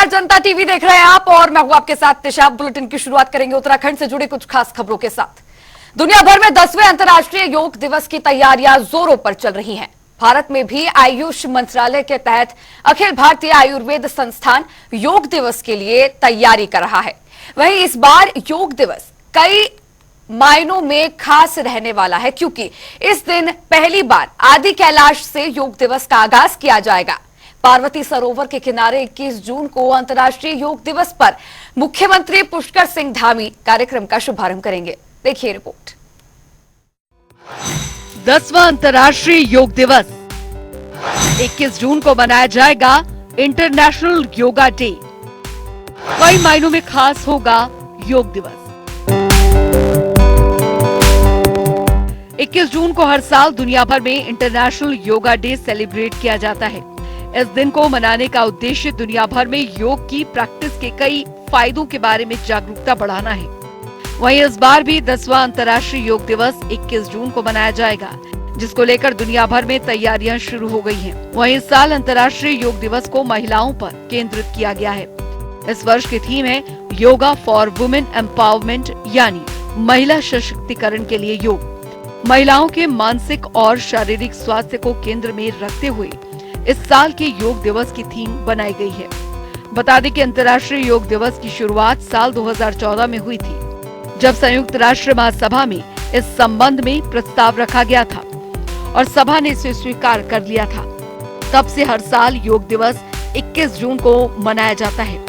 नमस्कार, जनता टीवी देख रहे हैं आप और मैं हूं आपके साथ निशा। बुलेटिन की शुरुआत करेंगे उत्तराखंड से जुड़ी कुछ खास खबरों के साथ। दुनिया भर में 10वें अंतर्राष्ट्रीय योग दिवस की तैयारियां जोरों पर चल रही हैं। भारत में भी आयुष मंत्रालय के तहत अखिल भारतीय आयुर्वेद संस्थान योग दिवस के लिए तैयारी कर रहा है। वहीं इस बार योग दिवस कई मायनों में खास रहने वाला है, क्योंकि इस दिन पहली बार आदि कैलाश से योग दिवस का आगाज किया जाएगा। पार्वती सरोवर के किनारे 21 जून को अंतर्राष्ट्रीय योग दिवस पर मुख्यमंत्री पुष्कर सिंह धामी कार्यक्रम का शुभारंभ करेंगे। देखिए रिपोर्ट। 10वां अंतर्राष्ट्रीय योग दिवस 21 जून को मनाया जाएगा इंटरनेशनल योगा डे। कई मायनों में खास होगा योग दिवस। 21 जून को हर साल दुनिया भर में इंटरनेशनल योगा डे सेलिब्रेट किया जाता है। इस दिन को मनाने का उद्देश्य दुनिया भर में योग की प्रैक्टिस के कई फायदों के बारे में जागरूकता बढ़ाना है। वहीं इस बार भी 10वां अंतर्राष्ट्रीय योग दिवस 21 जून को मनाया जाएगा, जिसको लेकर दुनिया भर में तैयारियां शुरू हो गई हैं। वहीं इस साल अंतर्राष्ट्रीय योग दिवस को महिलाओं पर केंद्रित किया गया है। इस वर्ष की थीम है योगा फॉर वुमेन एम्पावरमेंट, यानी महिला सशक्तिकरण के लिए योग। महिलाओं के मानसिक और शारीरिक स्वास्थ्य को केंद्र में रखते हुए इस साल के योग दिवस की थीम बनाई गई है। बता दें कि अंतर्राष्ट्रीय योग दिवस की शुरुआत साल 2014 में हुई थी, जब संयुक्त राष्ट्र महासभा में इस संबंध में प्रस्ताव रखा गया था और सभा ने इसे स्वीकार कर लिया था। तब से हर साल योग दिवस 21 जून को मनाया जाता है।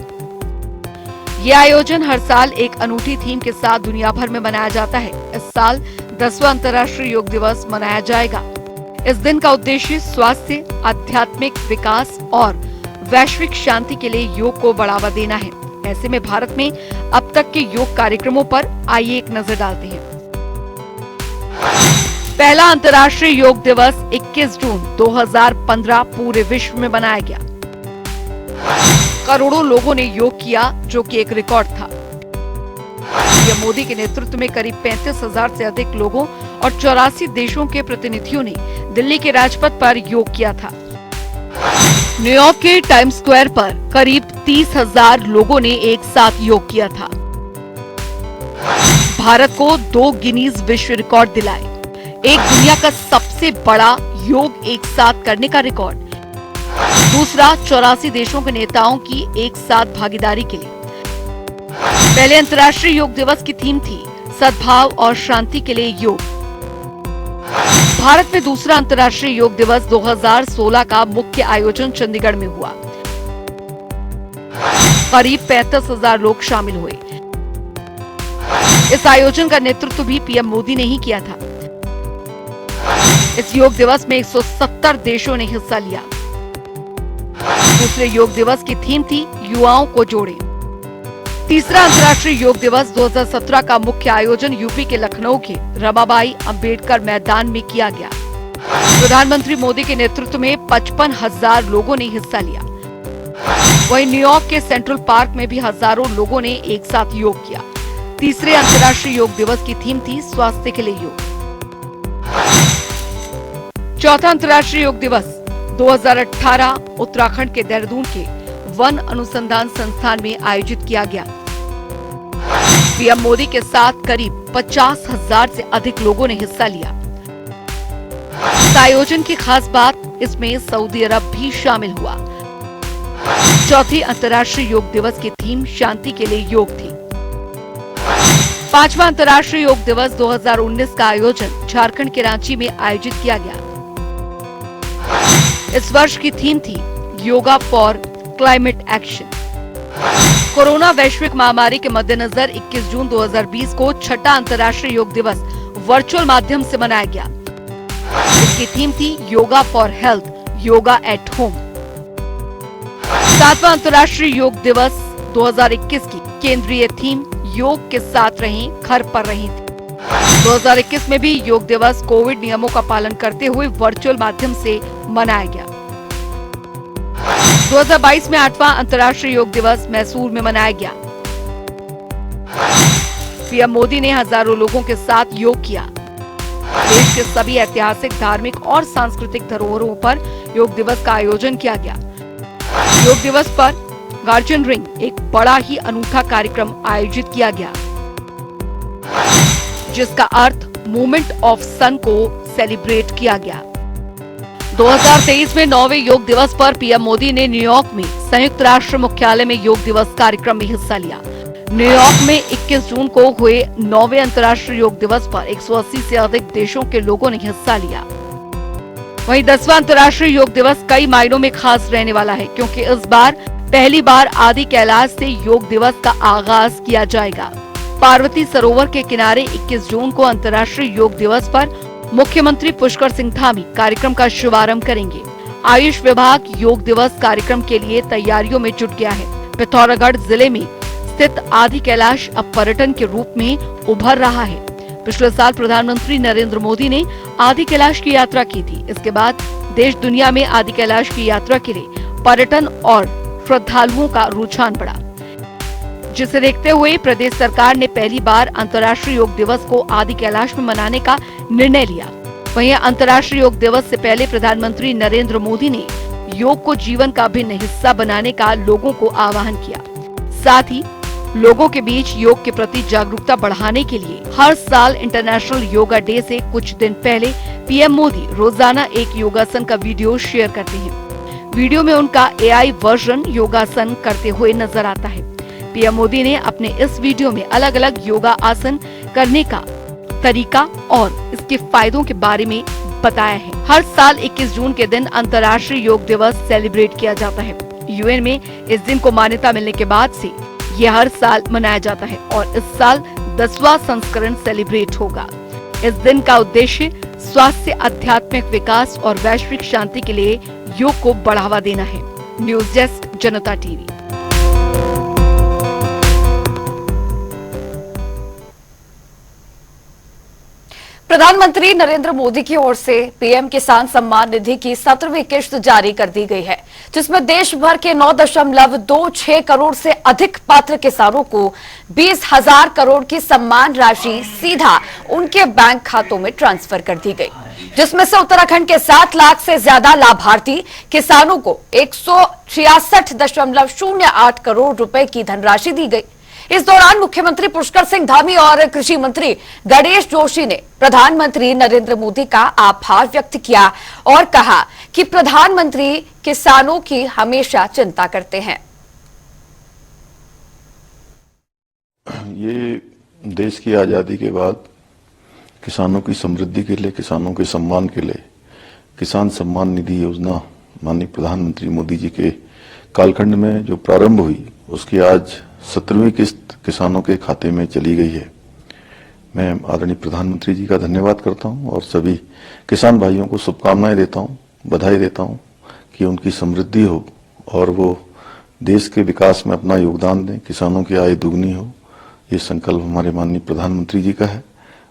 ये आयोजन हर साल एक अनूठी थीम के साथ दुनिया भर में मनाया जाता है। इस साल 10वां अंतर्राष्ट्रीय योग दिवस मनाया जाएगा। इस दिन का उद्देश्य स्वास्थ्य, आध्यात्मिक विकास और वैश्विक शांति के लिए योग को बढ़ावा देना है। ऐसे में भारत में अब तक के योग कार्यक्रमों पर आइए एक नजर डालते हैं। पहला अंतर्राष्ट्रीय योग दिवस 21 जून 2015 पूरे विश्व में मनाया गया। करोड़ों लोगों ने योग किया, जो कि एक रिकॉर्ड था। पीएम मोदी के नेतृत्व में करीब 35,000 से अधिक लोगों और 84 देशों के प्रतिनिधियों ने दिल्ली के राजपथ पर योग किया था। न्यूयॉर्क के टाइम्स स्क्वायर पर करीब 30,000 लोगों ने एक साथ योग किया था। भारत को 2 गिनीज विश्व रिकॉर्ड दिलाए, एक दुनिया का सबसे बड़ा योग एक साथ करने का रिकॉर्ड, दूसरा 84 देशों के नेताओं की एक साथ भागीदारी के लिए। पहले अंतर्राष्ट्रीय योग दिवस की थीम थी सद्भाव और शांति के लिए योग। भारत में दूसरा अंतर्राष्ट्रीय योग दिवस 2016 का मुख्य आयोजन चंडीगढ़ में हुआ। करीब 35,000 लोग शामिल हुए। इस आयोजन का नेतृत्व भी पीएम मोदी ने ही किया था। इस योग दिवस में 170 देशों ने हिस्सा लिया। दूसरे योग दिवस की थीम थी युवाओं को जोड़े। तीसरा अंतर्राष्ट्रीय योग दिवस 2017 का मुख्य आयोजन यूपी के लखनऊ के रमाबाई अंबेडकर मैदान में किया गया। प्रधानमंत्री मोदी के नेतृत्व में 55,000 लोगों ने हिस्सा लिया। वहीं न्यूयॉर्क के सेंट्रल पार्क में भी हजारों लोगों ने एक साथ योग किया। तीसरे अंतर्राष्ट्रीय योग दिवस की थीम थी स्वास्थ्य के लिए योग। चौथा अंतर्राष्ट्रीय योग दिवस 2018 उत्तराखंड के देहरादून के वन अनुसंधान संस्थान में आयोजित किया गया। पीएम मोदी के साथ करीब 50,000 से अधिक लोगों ने हिस्सा लिया। इस आयोजन की खास बात, इसमें सऊदी अरब भी शामिल हुआ। चौथी अंतर्राष्ट्रीय योग दिवस की थीम शांति के लिए योग थी। पांचवा अंतर्राष्ट्रीय योग दिवस 2019 का आयोजन झारखंड के रांची में आयोजित किया गया। इस वर्ष की थीम थी yoga for climate action. Corona वैश्विक महामारी के मद्देनजर 21 जून 2020 को छठा अंतर्राष्ट्रीय योग दिवस वर्चुअल माध्यम से मनाया गया। इसकी थीम थी yoga for health, yoga at home. सातवां अंतर्राष्ट्रीय योग दिवस 2021 की केंद्रीय थीम योग के साथ रहें, घर पर रहें थी। 2021 में भी योग दिवस कोविड नियमों का पालन करते हुए वर्चुअल माध्यम से मनाया गया। 2022 में 8वां अंतर्राष्ट्रीय योग दिवस मैसूर में मनाया गया। पीएम मोदी ने हजारों लोगों के साथ योग किया। देश के सभी ऐतिहासिक, धार्मिक और सांस्कृतिक धरोहरों पर योग दिवस का आयोजन किया गया। योग दिवस पर गार्जियन रिंग एक बड़ा ही अनूठा कार्यक्रम आयोजित किया गया, जिसका अर्थ मूवमेंट ऑफ सन को सेलिब्रेट किया गया। 2023 में 9वें योग दिवस पर पीएम मोदी ने न्यूयॉर्क में संयुक्त राष्ट्र मुख्यालय में योग दिवस कार्यक्रम में हिस्सा लिया। न्यूयॉर्क में 21 जून को हुए 9वें अंतर्राष्ट्रीय योग दिवस पर 180 से अधिक देशों के लोगों ने हिस्सा लिया। वहीं 10वां अंतर्राष्ट्रीय योग दिवस कई मायनों में खास रहने वाला है, क्योंकि इस बार पहली बार आदि कैलाश से योग दिवस का आगाज किया जाएगा। पार्वती सरोवर के किनारे 21 जून को अंतर्राष्ट्रीय योग दिवस पर मुख्यमंत्री पुष्कर सिंह धामी कार्यक्रम का शुभारंभ करेंगे। आयुष विभाग योग दिवस कार्यक्रम के लिए तैयारियों में जुट गया है। पिथौरागढ़ जिले में स्थित आदि कैलाश अब पर्यटन के रूप में उभर रहा है। पिछले साल प्रधानमंत्री नरेंद्र मोदी ने आदि कैलाश की यात्रा की थी। इसके बाद देश दुनिया में आदि कैलाश की यात्रा के लिए पर्यटन और श्रद्धालुओं का रुझान बढ़ा, जिसे देखते हुए प्रदेश सरकार ने पहली बार अंतर्राष्ट्रीय योग दिवस को आदि कैलाश में मनाने का निर्णय लिया। वहीं अंतर्राष्ट्रीय योग दिवस से पहले प्रधानमंत्री नरेंद्र मोदी ने योग को जीवन का अभिन्न हिस्सा बनाने का लोगों को आह्वान किया। साथ ही लोगों के बीच योग के प्रति जागरूकता बढ़ाने के लिए हर साल इंटरनेशनल योगा डे से कुछ दिन पहले पीएम मोदी रोजाना एक योगासन का वीडियो शेयर करते हैं। वीडियो में उनका AI वर्जन योगासन करते हुए नजर आता है। पीएम मोदी ने अपने इस वीडियो में अलग अलग योगा आसन करने का तरीका और इसके फायदों के बारे में बताया है। हर साल 21 जून के दिन अंतर्राष्ट्रीय योग दिवस सेलिब्रेट किया जाता है। यूएन में इस दिन को मान्यता मिलने के बाद से ये हर साल मनाया जाता है और इस साल 10वां संस्करण सेलिब्रेट होगा। इस दिन का उद्देश्य स्वास्थ्य, आध्यात्मिक विकास और वैश्विक शांति के लिए योग को बढ़ावा देना है। न्यूज डेस्क, जनता टीवी। प्रधानमंत्री नरेंद्र मोदी की ओर से पीएम किसान सम्मान निधि की 17वीं किश्त जारी कर दी गई है, जिसमें देश भर के 9.26 करोड़ से अधिक पात्र किसानों को 20,000 करोड़ की सम्मान राशि सीधा उनके बैंक खातों में ट्रांसफर कर दी गई, जिसमें से उत्तराखंड के 7 लाख से ज्यादा लाभार्थी किसानों को 166.08 करोड़ रुपए की धनराशि दी गई। इस दौरान मुख्यमंत्री पुष्कर सिंह धामी और कृषि मंत्री गणेश जोशी ने प्रधानमंत्री नरेंद्र मोदी का आभार व्यक्त किया और कहा कि प्रधानमंत्री किसानों की हमेशा चिंता करते हैं। ये देश की आजादी के बाद किसानों की समृद्धि के लिए, किसानों के सम्मान के लिए किसान सम्मान निधि योजना माननीय प्रधानमंत्री मोदी जी के कालखंड में जो प्रारंभ हुई, उसकी आज 17वीं किस्त किसानों के खाते में चली गई है। मैं आदरणीय प्रधानमंत्री जी का धन्यवाद करता हूं और सभी किसान भाइयों को शुभकामनाएं देता हूं, बधाई देता हूं कि उनकी समृद्धि हो और वो देश के विकास में अपना योगदान दें, किसानों की आय दुगनी हो। ये संकल्प हमारे माननीय प्रधानमंत्री जी का है।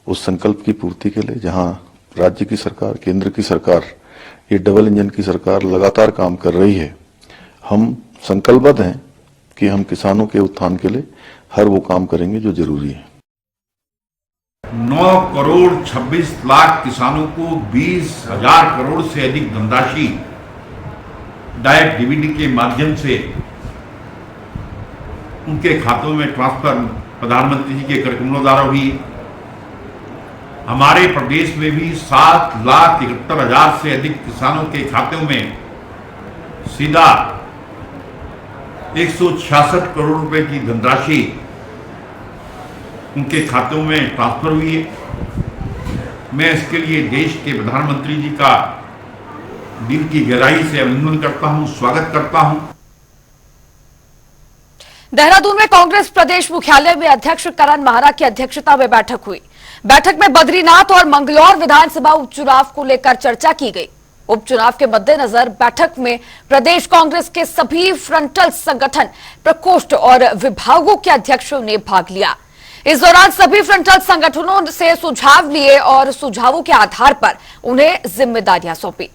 उस संकल्प की पूर्ति के लिए जहां राज्य की सरकार, केंद्र की सरकार, ये डबल इंजन की सरकार लगातार काम कर रही है, हम संकल्पबद्ध हैं कि हम किसानों के उत्थान के लिए हर वो काम करेंगे जो जरूरी है। 9 करोड़ 26 लाख किसानों को 20,000 करोड़ से अधिक धनराशि डायरेक्ट डीबीटी के माध्यम से उनके खातों में ट्रांसफर प्रधानमंत्री जी के कार्यक्रमों द्वारा हुई। हमारे प्रदेश में भी 7,71,000 से अधिक किसानों के खातों में सीधा 166 करोड़ रुपए की धनराशि उनके खातों में ट्रांसफर हुई है। मैं इसके लिए देश के प्रधानमंत्री जी का दिल की गहराई से अभिनंदन करता हूं, स्वागत करता हूं। देहरादून में कांग्रेस प्रदेश मुख्यालय में अध्यक्ष करण माहरा की अध्यक्षता में बैठक हुई। बैठक में बद्रीनाथ और मंगलौर विधानसभा उपचुनाव को लेकर चर्चा की गई। उपचुनाव के मद्देनजर बैठक में प्रदेश कांग्रेस के सभी फ्रंटल संगठन, प्रकोष्ठ और विभागों के अध्यक्षों ने भाग लिया। इस दौरान सभी फ्रंटल संगठनों से सुझाव लिए और सुझावों के आधार पर उन्हें जिम्मेदारियां सौंपी।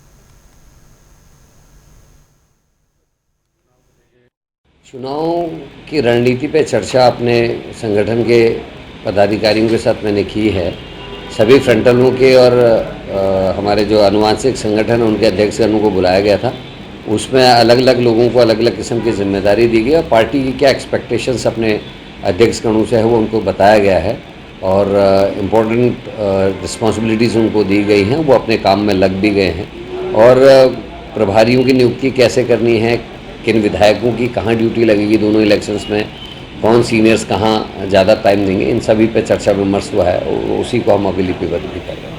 चुनाव की रणनीति पे चर्चा अपने संगठन के पदाधिकारियों के साथ मैंने की है। सभी फ्रंटलों के और हमारे जो आनुवांशिक संगठन उनके अध्यक्षगणों को बुलाया गया था उसमें अलग अलग लोगों को अलग अलग किस्म की जिम्मेदारी दी गई और पार्टी की क्या एक्सपेक्टेशंस अपने अध्यक्षगणों से है वो उनको बताया गया है और इम्पोर्टेंट रिस्पॉन्सिबिलिटीज़ उनको दी गई हैं, वो अपने काम में लग भी गए हैं। और प्रभारियों की नियुक्ति कैसे करनी है, किन विधायकों की कहाँ ड्यूटी लगेगी दोनों इलेक्शंस में, कौन सीनियर्स कहाँ ज़्यादा टाइम देंगे, इन सभी पे चर्चा विमर्श हुआ है और उसी को हम अभी लिपिबद्ध भी कर रहे हैं।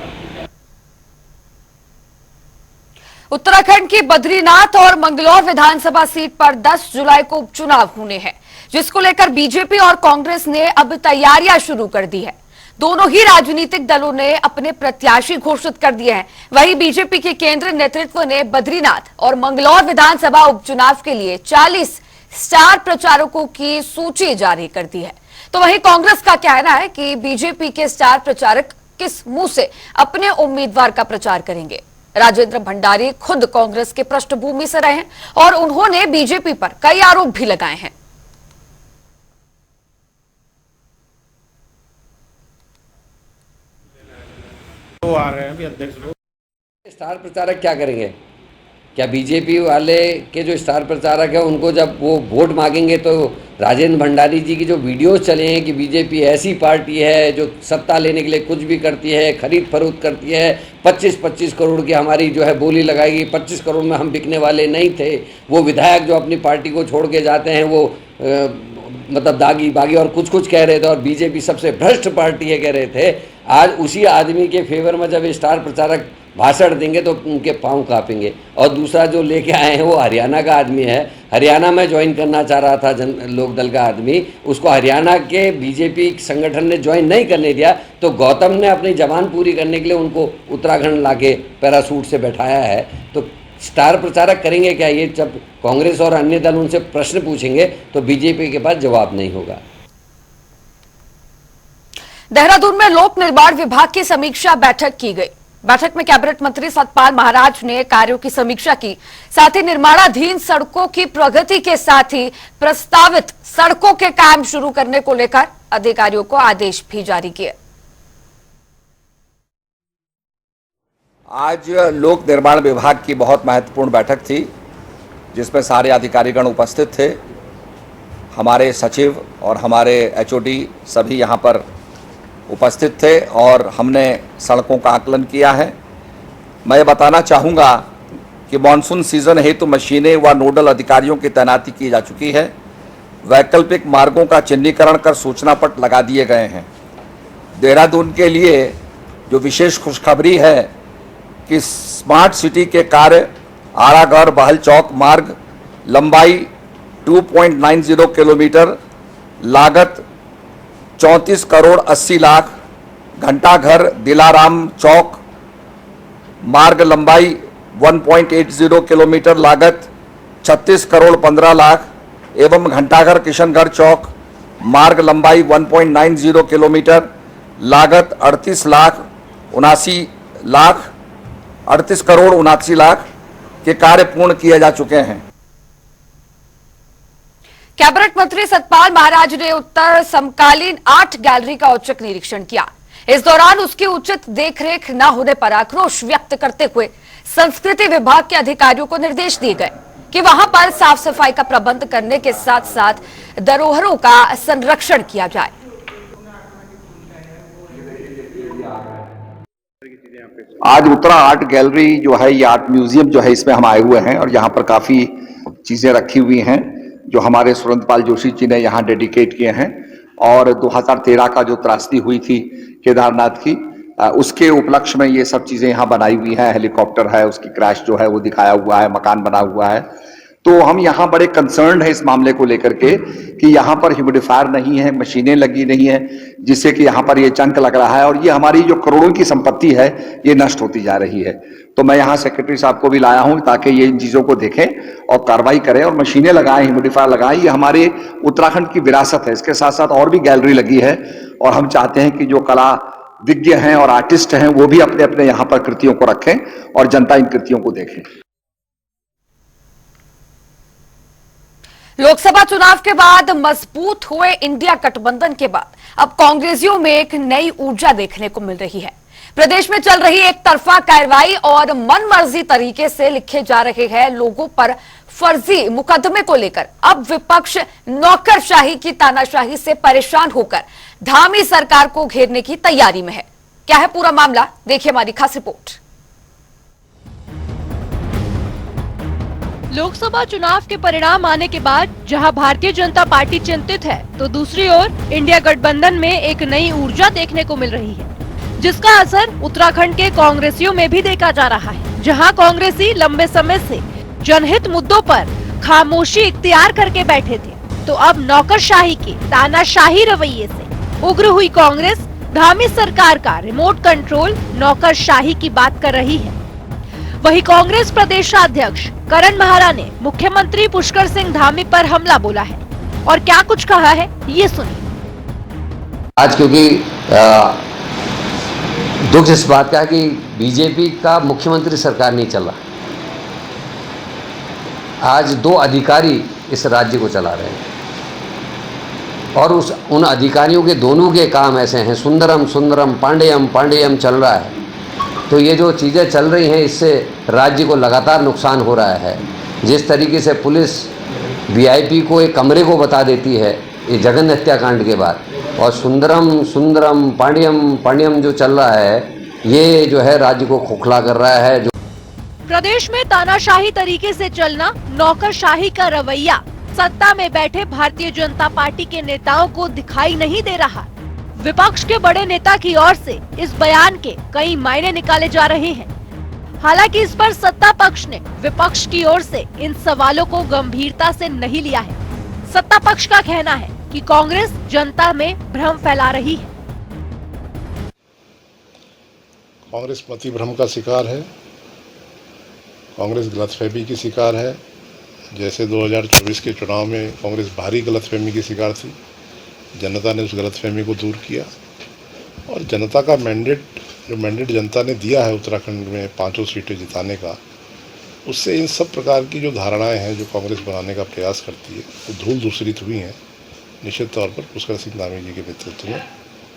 उत्तराखंड की बद्रीनाथ और मंगलौर विधानसभा सीट पर 10 जुलाई को उपचुनाव होने हैं, जिसको लेकर बीजेपी और कांग्रेस ने अब तैयारियां शुरू कर दी है। दोनों ही राजनीतिक दलों ने अपने प्रत्याशी घोषित कर दिए हैं। वहीं बीजेपी के केंद्रीय नेतृत्व ने बद्रीनाथ और मंगलौर विधानसभा उपचुनाव के लिए 40 स्टार प्रचारकों की सूची जारी कर दी है। तो वहीं कांग्रेस का कहना है कि बीजेपी के स्टार प्रचारक किस मुंह से अपने उम्मीदवार का प्रचार करेंगे। राजेंद्र भंडारी खुद कांग्रेस के पृष्ठभूमि से रहे हैं और उन्होंने बीजेपी पर कई आरोप भी लगाए हैं। तो आ रहे हैं अभी अध्यक्ष स्टार प्रचारक क्या करेंगे? क्या बीजेपी वाले के जो स्टार प्रचारक है उनको जब वो वोट मांगेंगे तो राजेंद्र भंडारी जी की जो वीडियोस चले हैं कि बीजेपी ऐसी पार्टी है जो सत्ता लेने के लिए कुछ भी करती है, खरीद फरोख्त करती है, 25-25 करोड़ की हमारी जो है बोली लगाएगी, 25 करोड़ में हम बिकने वाले नहीं थे। वो विधायक जो अपनी पार्टी को छोड़ के जाते हैं वो मतलब दागी बागी और कुछ कुछ कह रहे थे और बीजेपी सबसे भ्रष्ट पार्टी है कह रहे थे। आज उसी आदमी के फेवर में जब स्टार प्रचारक भाषण देंगे तो उनके पांव कांपेंगे। और दूसरा जो लेके आए हैं वो हरियाणा का आदमी है, हरियाणा में ज्वाइन करना चाह रहा था लोक दल का आदमी, उसको हरियाणा के बीजेपी संगठन ने ज्वाइन नहीं करने दिया, तो गौतम ने अपनी जबान पूरी करने के लिए उनको उत्तराखंड लाके पैरासूट से बैठाया है। तो स्टार प्रचारक करेंगे क्या? ये जब कांग्रेस और अन्य दल उनसे प्रश्न पूछेंगे तो बीजेपी के पास जवाब नहीं होगा। देहरादून में लोक निर्माण विभाग की समीक्षा बैठक की गई। बैठक में कैबिनेट मंत्री सतपाल महाराज ने कार्यों की समीक्षा की, साथ ही निर्माणाधीन सड़कों की प्रगति के साथ ही प्रस्तावित सड़कों के काम शुरू करने को लेकर अधिकारियों को आदेश भी जारी किए। आज लोक निर्माण विभाग की बहुत महत्वपूर्ण बैठक थी जिसमें सारे अधिकारीगण उपस्थित थे। हमारे सचिव और हमारे एचओडी सभी यहाँ पर उपस्थित थे और हमने सड़कों का आकलन किया है। मैं बताना चाहूँगा कि मानसून सीजन हेतु मशीनें व नोडल अधिकारियों की तैनाती की जा चुकी है। वैकल्पिक मार्गों का चिन्हीकरण कर सूचना पट लगा दिए गए हैं। देहरादून के लिए जो विशेष खुशखबरी है कि स्मार्ट सिटी के कार्य आरागढ़ बहल चौक मार्ग लंबाई 2.90 किलोमीटर, लागत 34 करोड़ 80 लाख, घंटाघर दिलाराम चौक मार्ग लंबाई 1.80 किलोमीटर, लागत 36 करोड़ 15 लाख एवं घंटाघर किशनगढ़ चौक मार्ग लंबाई 1.90 किलोमीटर, लागत 38 करोड़ 79 लाख के कार्य पूर्ण किए जा चुके हैं। कैबिनेट मंत्री सतपाल महाराज ने उत्तर समकालीन 8 गैलरी का औचक निरीक्षण किया। इस दौरान उसकी उचित देखरेख न होने पर आक्रोश व्यक्त करते हुए संस्कृति विभाग के अधिकारियों को निर्देश दिए गए कि वहां पर साफ सफाई का प्रबंध करने के साथ साथ धरोहरों का संरक्षण किया जाए। आज उत्तरा आर्ट गैलरी जो है, ये आर्ट म्यूजियम जो है, इसमें हम आए हुए हैं और यहाँ पर काफी चीजें रखी हुई हैं जो हमारे सुरेंद्रपाल जोशी जी ने यहाँ डेडिकेट किए हैं। और 2013 का जो त्रासदी हुई थी केदारनाथ की, उसके उपलक्ष्य में ये सब चीजें यहाँ बनाई हुई हैं। हेलीकॉप्टर है, उसकी क्रैश जो है वो दिखाया हुआ है, मकान बना हुआ है। तो हम यहाँ बड़े कंसर्न है इस मामले को लेकर के कि यहाँ पर ह्यूमिडिफायर नहीं है, मशीनें लगी नहीं है, जिससे कि यहाँ पर ये चंक लग रहा है और ये हमारी जो करोड़ों की संपत्ति है ये नष्ट होती जा रही है। तो मैं यहाँ सेक्रेटरी साहब को भी लाया हूँ ताकि ये इन चीजों को देखें और कार्रवाई करें और मशीनें लगाएं, ह्यूमिडिफायर लगाएं। ये हमारे उत्तराखंड की विरासत है। इसके साथ साथ और भी गैलरी लगी है और हम चाहते हैं कि जो कला विज्ञ हैं और आर्टिस्ट हैं वो भी अपने अपने यहाँ पर कृतियों को रखें और जनता इन कृतियों को देखें। लोकसभा चुनाव के बाद मजबूत हुए इंडिया गठबंधन के बाद अब कांग्रेसियों में एक नई ऊर्जा देखने को मिल रही है। प्रदेश में चल रही एक तरफा कार्रवाई और मनमर्जी तरीके से लिखे जा रहे हैं लोगों पर फर्जी मुकदमे को लेकर अब विपक्ष नौकरशाही की तानाशाही से परेशान होकर धामी सरकार को घेरने की तैयारी में है। क्या है पूरा मामला, देखिए हमारी खास रिपोर्ट। लोकसभा चुनाव के परिणाम आने के बाद जहां भारतीय जनता पार्टी चिंतित है, तो दूसरी ओर इंडिया गठबंधन में एक नई ऊर्जा देखने को मिल रही है, जिसका असर उत्तराखंड के कांग्रेसियों में भी देखा जा रहा है। जहां कांग्रेसी लंबे समय से जनहित मुद्दों पर खामोशी इख्तियार करके बैठे थे, तो अब नौकरशाही के तानाशाही रवैये से उग्र हुई कांग्रेस धामी सरकार का रिमोट कंट्रोल नौकरशाही की बात कर रही है। वहीं कांग्रेस प्रदेशाध्यक्ष करण महारा ने मुख्यमंत्री पुष्कर सिंह धामी पर हमला बोला है, और क्या कुछ कहा है ये सुनिए। आज क्योंकि दुख इस बात का है कि बीजेपी का मुख्यमंत्री सरकार नहीं चल रहा। आज 2 अधिकारी इस राज्य को चला रहे हैं, और उन अधिकारियों के दोनों के काम ऐसे हैं, सुंदरम सुंदरम पांडेयम पांडेयम चल रहा है। तो ये जो चीज़ें चल रही हैं, इससे राज्य को लगातार नुकसान हो रहा है। जिस तरीके से पुलिस वीआईपी को एक कमरे को बता देती है ये जघन्य हत्याकांड के बाद, और सुंदरम सुंदरम पांड्यम पांड्यम जो चल रहा है, ये जो है राज्य को खोखला कर रहा है। जो प्रदेश में तानाशाही तरीके से चलना, नौकरशाही का रवैया सत्ता में बैठे भारतीय जनता पार्टी के नेताओं को दिखाई नहीं दे रहा। विपक्ष के बड़े नेता की ओर से इस बयान के कई मायने निकाले जा रहे हैं। हालांकि इस पर सत्ता पक्ष ने विपक्ष की ओर से इन सवालों को गंभीरता से नहीं लिया है। सत्ता पक्ष का कहना है कि कांग्रेस जनता में भ्रम फैला रही है। कांग्रेस मति भ्रम का शिकार है, कांग्रेस गलतफहमी की शिकार है। जैसे 2024 के चुनाव में कांग्रेस भारी गलतफहमी की शिकार थी, जनता ने उस गलतफहमी को दूर किया, और जनता का मैंडेट जनता ने दिया है उत्तराखंड में 5 सीटें जिताने का, उससे इन सब प्रकार की जो धारणाएं हैं जो कांग्रेस बनाने का प्रयास करती है वो धूल दूसरित हुई हैं। निश्चित तौर पर पुष्कर सिंह धामी जी के नेतृत्व में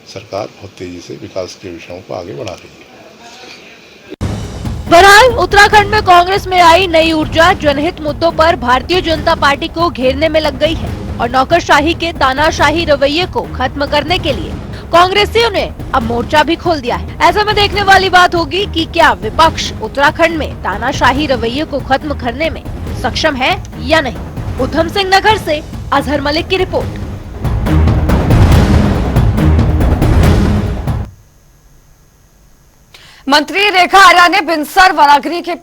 सरकार बहुत तेजी से विकास के विषयों को आगे बढ़ा रही है। बहरहाल उत्तराखंड में कांग्रेस में आई नई ऊर्जा जनहित मुद्दों पर भारतीय जनता पार्टी को घेरने में लग गई है, और नौकरशाही के तानाशाही रवैये को खत्म करने के लिए कांग्रेसियों ने अब मोर्चा भी खोल दिया है। ऐसे में देखने वाली बात होगी कि क्या विपक्ष उत्तराखंड में तानाशाही रवैये को खत्म करने में सक्षम है या नहीं। उधम सिंह नगर से अजहर मलिक की रिपोर्ट। मंत्री रेखा आर्या ने बिनसर वनाग्नि के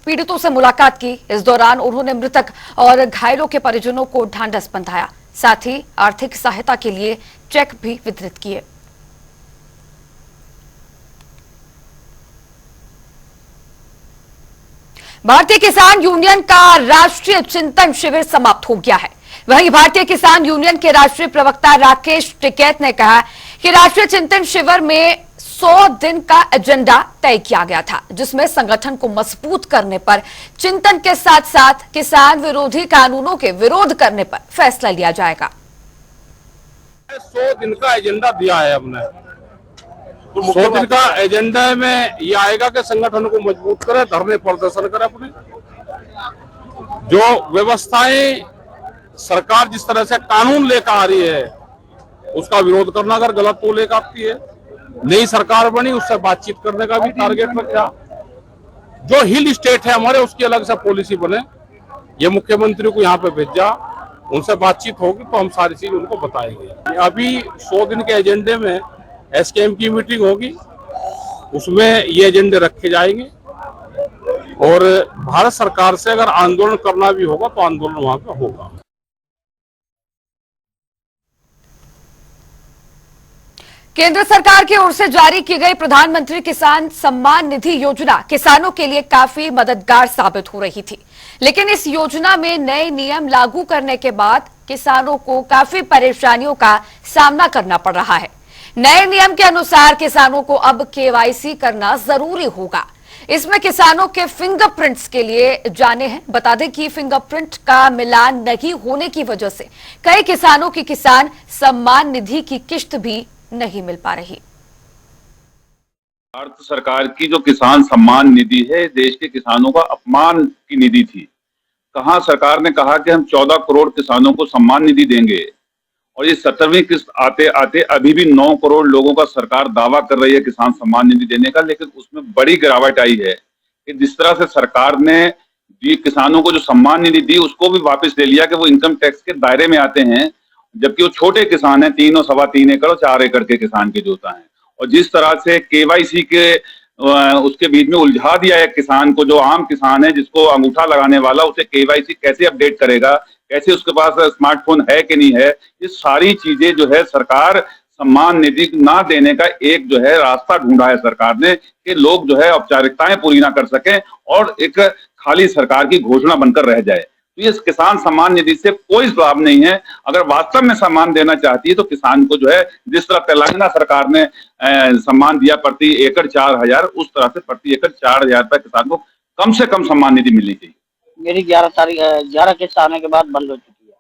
पीड़ितों से मुलाकात की। इस दौरान उन्होंने मृतक और घायलों के परिजनों को ढांढस बंधाया, साथ ही आर्थिक सहायता के लिए चेक भी वितरित किए। भारतीय किसान यूनियन का राष्ट्रीय चिंतन शिविर समाप्त हो गया है। वहीं भारतीय किसान यूनियन के राष्ट्रीय प्रवक्ता राकेश टिकैत ने कहा कि राष्ट्रीय चिंतन शिविर में 100 दिन का एजेंडा तय किया गया था, जिसमें संगठन को मजबूत करने पर चिंतन के साथ साथ किसान विरोधी कानूनों के विरोध करने पर फैसला लिया जाएगा। 100 दिन का एजेंडा दिया है हमने, तो 100 दिन का एजेंडा में ये आएगा कि संगठन को मजबूत करे, धरने प्रदर्शन करे, अपने जो व्यवस्थाएं सरकार जिस तरह से कानून लेकर आ रही है उसका विरोध करना, अगर गलत तो लेकर आती है। नई सरकार बनी उससे बातचीत करने का भी टारगेट रखा। जो हिल स्टेट है हमारे उसकी अलग से पॉलिसी बने, ये मुख्यमंत्री को यहाँ पे भेजा, उनसे बातचीत होगी तो हम सारी चीज उनको बताएंगे। अभी 100 दिन के एजेंडे में एसकेएम की मीटिंग होगी, उसमें ये एजेंडे रखे जाएंगे, और भारत सरकार से अगर आंदोलन करना भी होगा तो आंदोलन वहां पे होगा। केंद्र सरकार की ओर से जारी की गई प्रधानमंत्री किसान सम्मान निधि योजना किसानों के लिए काफी मददगार साबित हो रही थी, लेकिन इस योजना में नए नियम लागू करने के बाद किसानों को काफी परेशानियों का सामना करना पड़ रहा है। नए नियम के अनुसार किसानों को अब केवाईसी करना जरूरी होगा। इसमें किसानों के फिंगरप्रिंट्स के लिए जाने हैं। बता दें कि फिंगरप्रिंट का मिलान नहीं होने की वजह से कई किसानों की किसान सम्मान निधि की किश्त भी नहीं मिल पा रही। भारत सरकार की जो किसान सम्मान निधि है, देश के किसानों का अपमान की निधि थी। कहाँ सरकार ने कहा कि हम 14 करोड़ किसानों को सम्मान निधि देंगे, और ये 17वीं किस्त आते आते अभी भी 9 करोड़ लोगों का सरकार दावा कर रही है किसान सम्मान निधि देने का। लेकिन उसमें बड़ी गिरावट आई है कि जिस तरह से सरकार ने ये किसानों को जो सम्मान निधि दी उसको भी वापस ले लिया कि वो इनकम टैक्स के दायरे में आते हैं, जबकि वो छोटे किसान हैं, 3 और 3.25 एकड़ और 4 एकड़ के किसान के जोता है। और जिस तरह से केवाईसी के उसके बीच में उलझा दिया है किसान को, जो आम किसान है जिसको अंगूठा लगाने वाला, उसे केवाईसी कैसे अपडेट करेगा, कैसे उसके पास स्मार्टफोन है कि नहीं है, ये सारी चीजें जो है सरकार सम्मान निधि ना देने का एक जो है रास्ता ढूंढा है सरकार ने कि लोग जो है औपचारिकताएं पूरी ना कर सकें और एक खाली सरकार की घोषणा बनकर रह जाए। तो ये किसान सम्मान निधि से कोई लाभ नहीं है। अगर वास्तव में सम्मान देना चाहती है तो किसान को जो है जिस तरह तेलंगाना सरकार ने सम्मान दिया प्रति एकड़ 4,000, उस तरह से प्रति एकड़ 4,000 रुपए किसान को कम से कम सम्मान निधि मिलनी चाहिए। मेरी 11 किस्त आने के बाद बंद हो चुकी है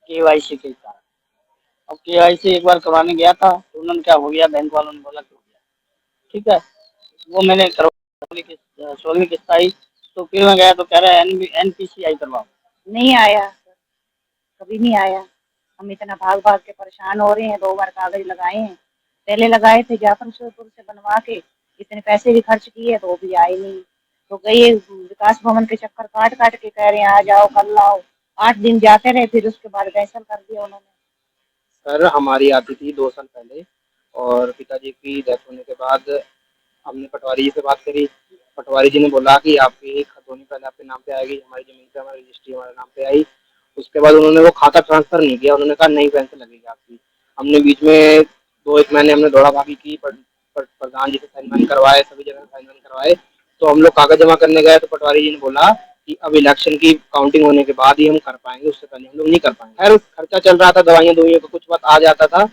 केवाईसी के कारण। अब केवाईसी एक बार करवाने गया था तो उन्होंने क्या हो गया, बैंक वालों ने बोला कि हो गया, ठीक है, वो मैंने करवा 16वीं किस्त आई तो फिर मैं गया तो कह रहा है NPCI करवाओ। नहीं आया, कभी नहीं आया। हम इतना भाग भाग के परेशान हो रहे हैं, 2 बार कागज लगाए हैं, पहले लगाए थे जाफरपुर से बनवा के, इतने पैसे भी खर्च किए तो वो भी आए नहीं। तो गए विकास भवन के चक्कर काट काट के कह रहे हैं आ जाओ कल आओ, 8 दिन जाते रहे, फिर उसके बाद कैंसिल कर दिया उन्होंने। सर हमारी आती थी 2 साल पहले, और पिताजी की डेथ होने के बाद हमने पटवारी जी से बात करी। पटवारी जी ने बोला कि आपकी खतौनी पहले आपके नाम पे आएगी, हमारी जमीन पे हमारी रजिस्ट्री हमारे नाम पे आई। उसके बाद उन्होंने वो खाता ट्रांसफर नहीं किया, उन्होंने कहा नहीं पेंशन लगेगी आपकी। हमने बीच में 2-1 महीने हमने दौड़ा भागी की, प्रधान जी से साइन करवाए, सभी जगह साइन करवाए। तो हम लोग कागज जमा करने गए तो पटवारी जी ने बोला कि अब इलेक्शन की काउंटिंग होने के बाद ही हम कर पाएंगे, उससे पहले हम लोग नहीं कर पाएंगे। खैर खर्चा चल रहा था, दवाइयाँ का कुछ बात आ जाता था,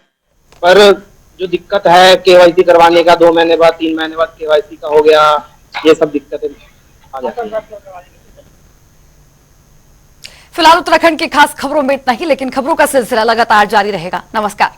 पर जो दिक्कत है केवाईसी करवाने का 2 महीने बाद 3 महीने बाद केवाईसी का हो गया, ये सब दिक्कतें आ जाती है। फिलहाल उत्तराखंड की खास खबरों में इतना ही, लेकिन खबरों का सिलसिला लगातार जारी रहेगा। नमस्कार।